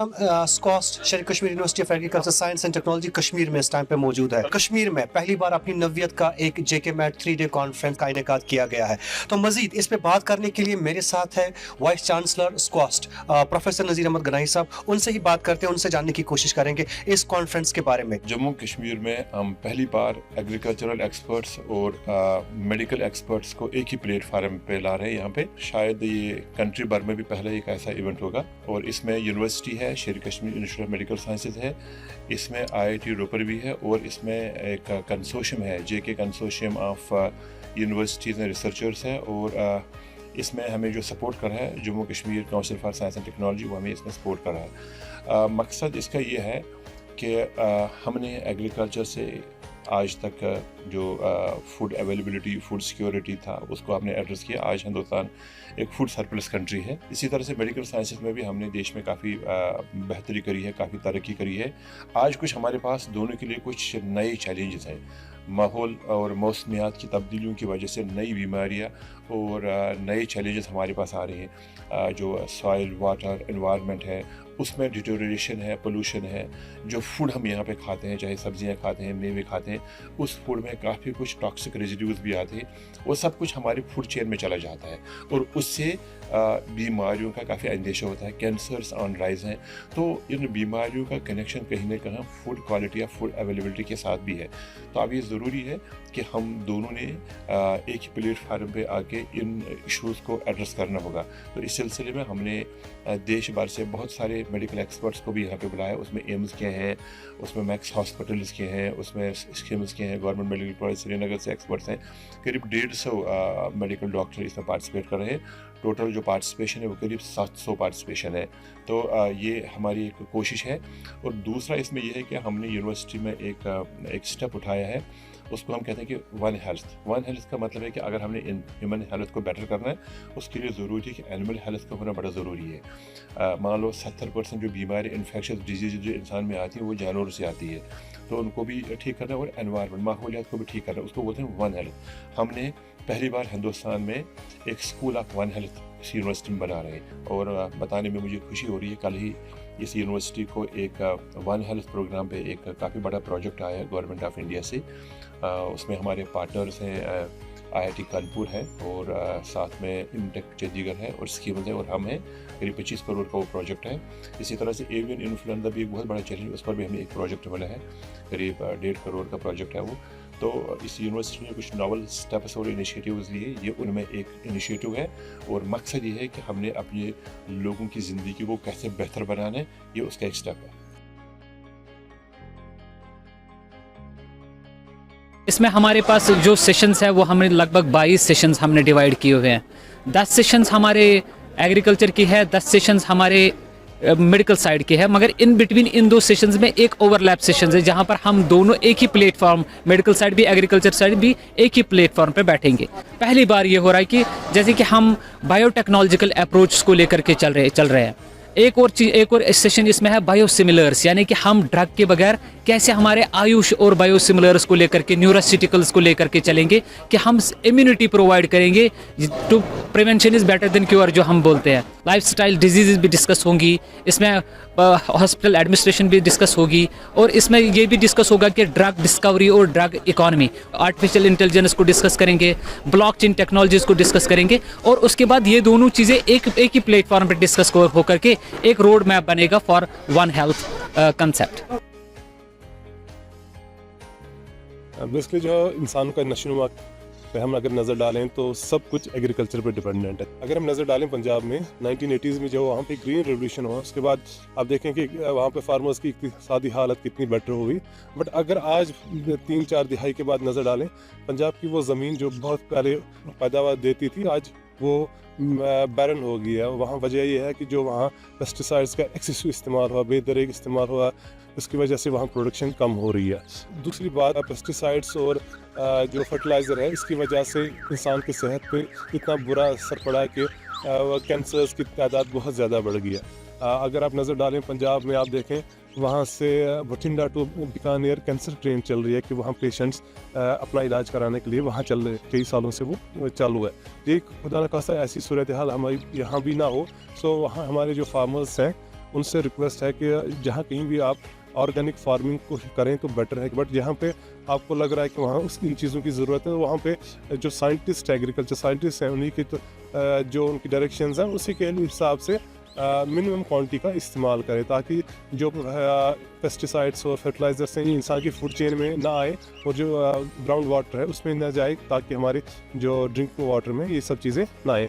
हम स्कॉस्ट शेर Kashmir university of agriculture science and technology Kashmir में इस टाइम पे मौजूद है। कश्मीर में पहली बार अपनी नवियत का एक जेके मैट 3 डे कॉन्फ्रेंस का इनेकाद किया गया है। तो मजीद इस पे बात करने के लिए मेरे साथ है वाइस चांसलर स्कॉस्ट प्रोफेसर नज़ीर अहमद गनाई साहब। उनसे ही बात करते हैं, उनसे जानने की कोशिश करेंगे इस कॉन्फ्रेंस के बारे में। जम्मू कश्मीर में हम पहली बार एग्रीकल्चरल एक्सपर्ट्स और मेडिकल एक्सपर्ट्स को एक ही प्लेटफार्म पे ला रहे हैं। यहाँ पे शायद ये कंट्री भर में भी पहले एक ऐसा इवेंट होगा और इसमें यूनिवर्सिटी है, शेर Kashmir institute of medical sciences है, इसमें IIT रोपर भी है और इसमें एक कंसोर्शियम है, JK consortium of universities and researchers है और इसमें हमें जो सपोर्ट कर रहा है Jammu Kashmir council for science and technology, वो हमें इसमें सपोर्ट कर रहा है। मकसद इसका ये है कि हमने एग्रीकल्चर से आज तक जो फूड अवेलेबिलिटी, फूड सिक्योरिटी था, उसको हमने एड्रेस किया। आज हिंदुस्तान एक फूड सरप्लस कंट्री है। इसी तरह से मेडिकल साइंसेज में भी हमने देश में काफ़ी बेहतरी करी है, काफ़ी तरक्की करी है। आज कुछ हमारे पास दोनों के लिए कुछ नए चैलेंजेस हैं। माहौल और मौसमियात की तब्दीलियों की वजह से नई बीमारियां और नए चैलेंजेस हमारे पास आ रहे हैं। जो सॉइल, वाटर, एनवायरनमेंट है, उसमें डिटोरेशन है, पोल्यूशन है। जो फूड हम यहाँ पे खाते हैं, चाहे सब्जियाँ खाते हैं, मेवे खाते हैं, उस फूड में काफ़ी कुछ टॉक्सिक रेजिड्यूज भी आते हैं। वो सब कुछ हमारी फूड चेन में चला जाता है और उससे बीमारियों का काफ़ी अंदेशा होता है। कैंसर्स ऑन राइज हैं। तो इन बीमारियों का कनेक्शन कहीं ना कहीं फूड क्वालिटी या फूड अवेलेबिलिटी के साथ भी है। तो अब ये ज़रूरी है कि हम दोनों ने एक ही प्लेटफार्म पे आके इन इश्यूज़ को एड्रेस करना होगा। तो इस सिलसिले में हमने देश भर से बहुत सारे मेडिकल एक्सपर्ट्स को भी यहाँ पे बुलाया। उसमें एम्स के हैं, उसमें मैक्स हॉस्पिटल्स के हैं, उसमें स्किम्स के हैं, गवर्नमेंट मेडिकल कॉलेज श्रीनगर से एक्सपर्ट्स हैं। करीब 150 मेडिकल डॉक्टर इसमें पार्टिसिपेट कर रहे हैं। टोटल जो पार्टिसिपेशन है वो करीब 700 पार्टिसिपेशन है। तो ये हमारी एक कोशिश है। और दूसरा इसमें यह है कि हमने यूनिवर्सिटी में एक स्टेप उठाया है, उसको हम कहते हैं कि वन हेल्थ का मतलब है कि अगर हमने ह्यूमन हेल्थ को बेटर करना है, उसके लिए ज़रूरी है कि एनिमल हेल्थ का होना बड़ा ज़रूरी है। मान लो 70% जो बीमारी, इन्फेक्शस डिजीज जो इंसान में आती है वो जानवरों से आती है, तो उनको भी ठीक करना है और एनवायरनमेंट, माहौलियात को भी ठीक करना है, उसको बोलते हैं वन हेल्थ। हमने पहली बार हिंदुस्तान में एक स्कूल ऑफ वन हेल्थ इस यूनिवर्सिटी में बना रहे हैं और बताने में मुझे खुशी हो रही है। कल ही इस यूनिवर्सिटी को एक वन हेल्थ प्रोग्राम पे एक काफ़ी बड़ा प्रोजेक्ट आया है गवर्नमेंट ऑफ इंडिया से। उसमें हमारे पार्टनर्स हैं, IIT कानपुर है और साथ में इमटेक चंडीगढ़ है और स्कीम्स है और हम हैं। करीब 25 करोड़ का वो प्रोजेक्ट है। इसी तरह से एवियन इन्फ्लुएंजा भी एक बहुत बड़ा चैलेंज, उस पर भी हमें एक प्रोजेक्ट मिला है। करीब 1.5 करोड़ का प्रोजेक्ट है वो। तो इस यूनिवर्सिटी ने कुछ नॉवल स्टेप्स और इनिशिएटिव्स लिए, ये उनमें एक इनिशिएटिव है और मकसद ये है कि हमने अपने लोगों की ज़िंदगी को कैसे बेहतर बनाना है, ये उसका एक स्टेप है। इसमें हमारे पास जो सेशंस है वो हमने लगभग 22 सेशंस हमने डिवाइड किए हुए हैं। 10 सेशंस हमारे एग्रीकल्चर की है, 10 सेशंस हमारे मेडिकल साइड के है, मगर इन बिटवीन इन दो सेशंस में एक ओवरलैप सेशंस है जहां पर हम दोनों एक ही प्लेटफॉर्म, मेडिकल साइड भी एग्रीकल्चर साइड भी एक ही प्लेटफॉर्म पे बैठेंगे। पहली बार ये हो रहा है कि जैसे कि हम बायोटेक्नोलॉजिकल अप्रोच को लेकर के चल रहे हैं। एक और सेशन इसमें है बायोसिमिलर्स, यानी कि हम ड्रग के बगैर कैसे हमारे आयुष और बायोसिमिलर्स को लेकर के, न्यूरोसिटिकल्स को लेकर के चलेंगे कि हम इम्यूनिटी प्रोवाइड करेंगे। To prevention is better than cure जो हम बोलते हैं। लाइफस्टाइल डिजीज़ भी डिस्कस होंगी, इसमें हॉस्पिटल एडमिनिस्ट्रेशन भी डिस्कस होगी और इसमें ये भी डिस्कस होगा कि ड्रग डिस्कवरी और ड्रग इकॉनमी, आर्टिफिशियल इंटेलिजेंस को डिस्कस करेंगे, ब्लॉकचेन टेक्नोलॉजीज़ को डिस्कस करेंगे और उसके बाद ये दोनों चीज़ें एक ही प्लेटफॉर्म पर डिस्कस होकर के एक रोड मैप बनेगा for one health concept. Basically जो इंसान का नशोनुमा पे हम अगर नज़र डालें तो सब कुछ एग्रीकल्चर पर डिपेंडेंट है। अगर हम नज़र डालें पंजाब में 1980s में जो वहाँ पे ग्रीन रेवोल्यूशन हुआ, उसके बाद आप देखें कि वहाँ पे फार्मर्स की इक़्तिसादी हालत कितनी बेटर हुई। बट अगर आज 3-4 दिहाई के बाद नज़र डालें, पंजाब की वो ज़मीन जो बहुत पहले पैदावार देती थी, आज वो बैरन हो गई है। वहाँ वजह यह है कि जो वहाँ पेस्टिसाइड्स का एक्सेसिव इस्तेमाल हुआ, बेदरेग इस्तेमाल हुआ, उसकी वजह से वहाँ प्रोडक्शन कम हो रही है। दूसरी बात, पेस्टिसाइड्स और जो फर्टिलाइज़र है, इसकी वजह से इंसान की सेहत पे इतना बुरा असर पड़ा है कि कैंसर्स की तादाद बहुत ज़्यादा बढ़ गई है। अगर आप नज़र डालें पंजाब में, आप देखें वहाँ से Bathinda to Bikaner cancer train चल रही है कि वहाँ पेशेंट्स अपना इलाज कराने के लिए वहाँ चल रहे, कई सालों से वो चालू है। ये खुदा न खास्ता ऐसी सूरत हाल हमारी यहाँ भी ना हो। सो वहाँ हमारे जो फार्मर्स हैं उनसे रिक्वेस्ट है कि जहाँ कहीं भी आप ऑर्गेनिक फार्मिंग को करें तो बेटर है, बट जहाँ पे आपको लग रहा है कि वहाँ इन चीज़ों की ज़रूरत है, तो वहाँ पे जो साइंटिस्ट एग्रीकल्चर साइंटिस्ट हैं उन्हीं की तो जो उनकी डायरेक्शंस हैं उसी के हिसाब से मिनिमम क्वांटिटी का इस्तेमाल करें, ताकि जो पेस्टिसाइड्स और फर्टिलाइजर्स हैं ये इंसान की फूड चेन में ना आए और जो ग्राउंड वाटर है उसमें ना जाए, ताकि हमारे जो ड्रिंकिंग वाटर में ये सब चीज़ें ना आए।